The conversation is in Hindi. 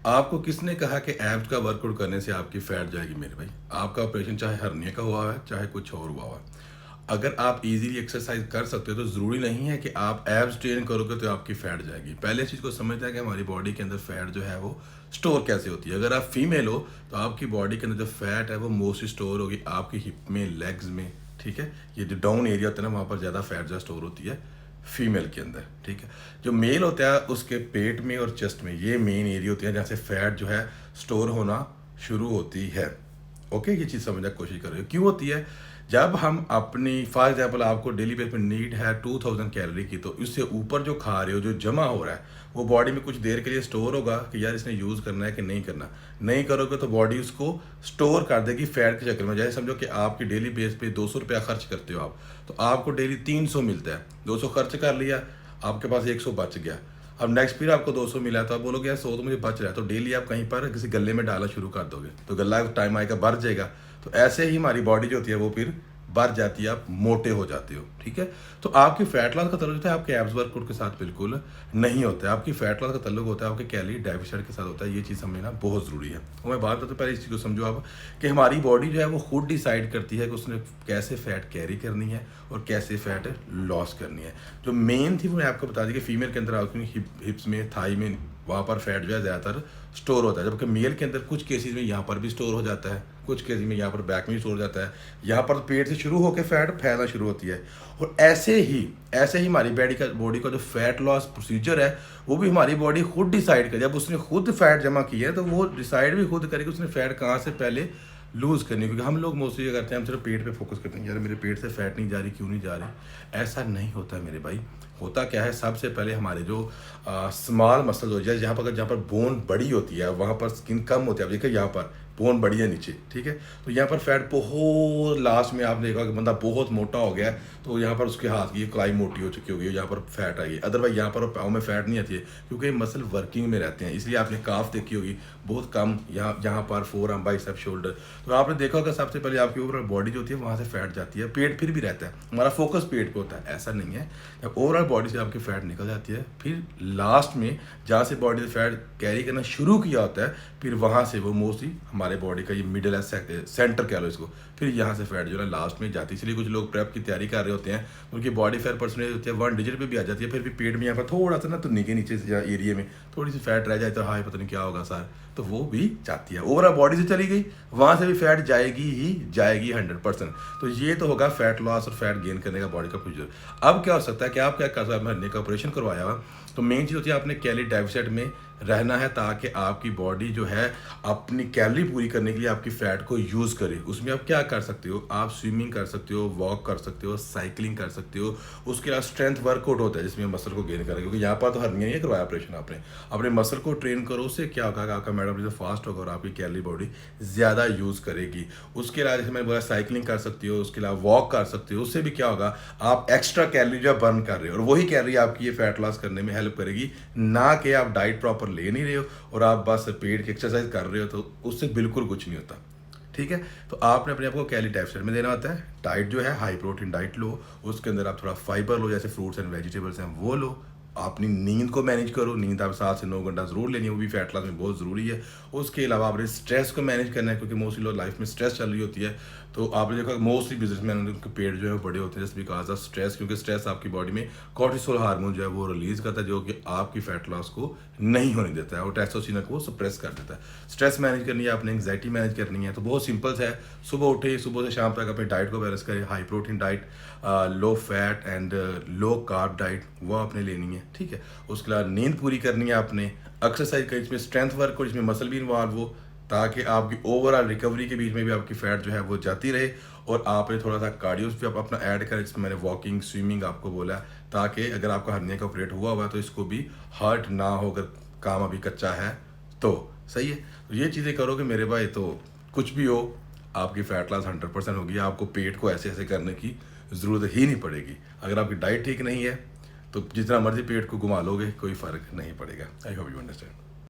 आपको किसने कहा कि एब्स का वर्कआउट करने से आपकी फैट जाएगी मेरे भाई? आपका ऑपरेशन चाहे हर्निया का हुआ है, चाहे कुछ और हुआ है। अगर आप इजीली एक्सरसाइज कर सकते हो तो ज़रूरी नहीं है कि आप एब्स ट्रेन करोगे तो आपकी फैट जाएगी। पहले इस चीज़ को समझना है कि हमारी बॉडी के अंदर फैट जो है वो स्टोर कैसे होती है। अगर आप फीमेल हो तो आपकी बॉडी के अंदर जो फैट है वो मोस्टली स्टोर होगी आपकी हिप में, लेग्स में, ठीक है। ये जो डाउन एरिया होता है ना, वहाँ पर ज़्यादा फैट जो स्टोर होती है फीमेल के अंदर, ठीक है। जो मेल होता है उसके पेट में और चेस्ट में, ये मेन एरिया होती है जहाँ से फैट जो है स्टोर होना शुरू होती है। ओके, ये चीज़ समझने की कोशिश कर रहे हो क्यों होती है। जब हम अपनी फॉर एग्जाम्पल आपको डेली बेस पे नीड है 2000 कैलोरी की, तो इससे ऊपर जो खा रहे हो, जो जमा हो रहा है वो बॉडी में कुछ देर के लिए स्टोर होगा कि यार इसने यूज़ करना है कि नहीं करना। नहीं करोगे तो बॉडी उसको स्टोर कर देगी फैट के चक्कर में। जैसे समझो कि आपकी डेली बेस पे 200 रुपया खर्च करते हो आप, तो आपको डेली 300 मिलता है। 200 खर्च कर लिया, आपके पास 100 बच गया। अब नेक्स्ट फिर आपको 200 मिला है तो आप बोलोगे यार 100 तो मुझे बच रहा है, तो डेली आप कहीं पर किसी गले में डालना शुरू कर दोगे, तो गला टाइम आएगा बढ़ जाएगा। तो ऐसे ही हमारी बॉडी जो होती है वो फिर बढ़ जाती है, आप मोटे हो जाते हो, ठीक है। तो आपकी फैट लॉस का ताल्लुक होता है आपके एब्स वर्कआउट के साथ बिल्कुल नहीं होता है। आपकी फैट लॉस का ताल्लुक होता है आपके कैलोरी डेफिसिट के साथ होता है। ये चीज़ समझना बहुत ज़रूरी है। और मैं बात करता हूँ, पहले इस चीज़ को समझो आप कि हमारी बॉडी जो है वो खुद डिसाइड करती है कि उसने कैसे फैट कैरी करनी है और कैसे फैट लॉस करनी है। जो मेन थी वो मैं आपको बता दी कि फीमेल के अंदर आपकी हिप्स में, थाई में, वहाँ पर फैट जो है ज़्यादातर स्टोर होता है, जबकि मेल के अंदर कुछ केसेस में यहाँ पर भी स्टोर हो जाता है, कुछ केसेस में यहाँ पर बैक में भी स्टोर हो जाता है। यहाँ पर पेट से शुरू होकर फैट फैलना शुरू होती है। और ऐसे ही हमारी बॉडी का जो फैट लॉस प्रोसीजर है वो भी हमारी बॉडी खुद डिसाइड करे। जब उसने खुद फैट जमा की है तो वो डिसाइड भी खुद करेगी उसने फैट कहाँ से पहले लूज़ करनी है। क्योंकि हम लोग मोस्टली क्या करते हैं, हम सिर्फ पेट पे फोकस करते हैं, यार मेरे पेट से फैट नहीं जा रही, क्यों नहीं जा रही। ऐसा नहीं होता मेरे भाई। होता क्या है, सबसे पहले हमारे जो स्मॉल मसल्स हो जाए, जहाँ पर बोन बड़ी होती है वहाँ पर स्किन कम होती है। आप देखिए यहाँ पर बोन बड़ी है नीचे, ठीक है। तो यहाँ पर फैट बहुत लास्ट में आपने देखा कि बंदा बहुत मोटा हो गया है, तो यहाँ पर उसके हाथ की कलाई मोटी हो चुकी होगी, यहाँ पर फैट आई है। अदरवाइज यहाँ पर पाँव में फैट नहीं आती है क्योंकि मसल वर्किंग में रहते हैं। इसलिए आपने काफ देखी होगी बहुत कम, यहाँ पर फोर आर्म, बाइसेप, शोल्डर। तो आपने देखा होगा सबसे पहले आपकी ओवरऑल बॉडी जो होती है वहाँ से फैट जाती है। पेट फिर भी रहता है, हमारा फोकस पेट पे होता है, ऐसा नहीं है। जब ओवरऑल बॉडी से आपकी फैट निकल जाती है, फिर लास्ट में जहाँ से बॉडी से फैट कैरी करना शुरू किया होता है, फिर वहाँ से वो मोस्टली हमारे बॉडी का ये मिडिल है, सेंटर कह लो इसको, फिर यहाँ से फैट जो है लास्ट में जाती है। इसलिए कुछ लोग प्रेप की तैयारी कर रहे होते हैं, उनकी बॉडी फैट परसेंटेज होती है 1 डिजिट पे भी आ जाती है, फिर भी पेट में यहाँ पर थोड़ा सा ना तो नीचे से एरिया में थोड़ी सी फैट रह जाए तो हाय पता नहीं क्या होगा सर, तो वो भी जाती है। ओवरऑल बॉडी से चली गई, वहाँ से भी फैट जाएगी ही जाएगी 100%। तो ये तो होगा फैट लॉस और फैट गेन करने का बॉडी का प्रोसीजर। अब क्या हो सकता है कि आप क्या कर सकते हैं, महीने का ऑपरेशन करवाया हुआ, तो मेन चीज़ होती है आपने कैलोरी डेफिसिट में रहना है ताकि आपकी बॉडी जो है अपनी कैलोरी पूरी करने के लिए आपकी फैट को यूज़ करे। उसमें आप क्या कर सकते हो, आप स्विमिंग कर सकते हो, वॉक कर सकते हो, साइकिलिंग कर सकते हो। उसके अलावा स्ट्रेंथ वर्कआउट होता है जिसमें मसल को गेन करें, क्योंकि यहाँ पर तो हर्निया नहीं करवाया ऑपरेशन आपने, अपने मसल को ट्रेन करो। उससे क्या होगा, आपका मेटाबॉलिज्म फास्ट होगा और आपकी कैलोरी बॉडी ज़्यादा यूज़ करेगी। उसके अलावा जैसे मैंने बोला साइकिलिंग कर सकती हो, उसके अलावा वॉक कर सकते हो। उससे भी क्या होगा, आप एक्स्ट्रा कैलोरी जो बर्न कर रहे हो और वही कैलोरी आपकी ये फैट लॉस करने में हेल्प करेगी, ना कि आप डाइट प्रॉपर ले नहीं रहे हो और आप बस पेट की एक्सरसाइज कर रहे हो, तो उससे बिल्कुल कुछ नहीं होता, ठीक है। तो आपने अपने आप को कैलोरी डेफिसिट में देना होता है। डाइट जो है हाई प्रोटीन डाइट लो, उसके अंदर आप थोड़ा फाइबर लो, जैसे फ्रूट्स एंड वेजिटेबल्स हैं वो लो। अपनी नींद को मैनेज करो, नींद आप 7 से 9 घंटा ज़रूर लेनी है, वो भी फैट लॉस में बहुत ज़रूरी है। उसके अलावा आपने स्ट्रेस को मैनेज करना है, क्योंकि मोस्टली लोग लाइफ में स्ट्रेस चल रही होती है। तो आपने देखा मोस्टली बिजनेसमैन के पेट जो है वो बड़े होते हैं जस्ट बिकॉज ऑफ स्ट्रेस, क्योंकि स्ट्रेस आपकी बॉडी में कॉर्टिसोल हार्मोन जो है वो रिलीज करता है, जो कि आपकी फैट लॉस को नहीं होने देता है और टेस्टोस्टेरोन को सप्रेस कर देता है। स्ट्रेस मैनेज करनी है आपने, एंग्जाइटी मैनेज करनी है, तो बहुत सिंपल है। सुबह उठे, सुबह से शाम तक अपनी डाइट को बैलेंस करें। High protein diet, low fat and low carb diet वो आपने लेनी है, ठीक है। उसके बाद नींद पूरी करनी है आपने, एक्सरसाइज करें जिसमें स्ट्रेंथ वर्क हो, जिसमें मसल भी इन्वॉल्व हो, ताकि आपकी ओवरऑल रिकवरी के बीच में भी आपकी फैट जो है वो जाती रहे। और आपने थोड़ा सा कार्डियो भी आप अपना ऐड करें, जिसमें मैंने वॉकिंग, स्विमिंग आपको बोला, ताकि अगर आपका हर्निया का ऑपरेट हुआ हुआ तो इसको भी हर्ट ना हो, अगर काम अभी कच्चा है तो सही है। तो ये चीज़ें करोगे मेरे भाई तो कुछ भी हो, आपकी फैट लॉस 100% होगी। आपको पेट को ऐसे ऐसे करने की ज़रूरत ही नहीं पड़ेगी। अगर आपकी डाइट ठीक नहीं है तो जितना मर्जी पेट को घुमा लोगे कोई फ़र्क नहीं पड़ेगा। I hope you understand.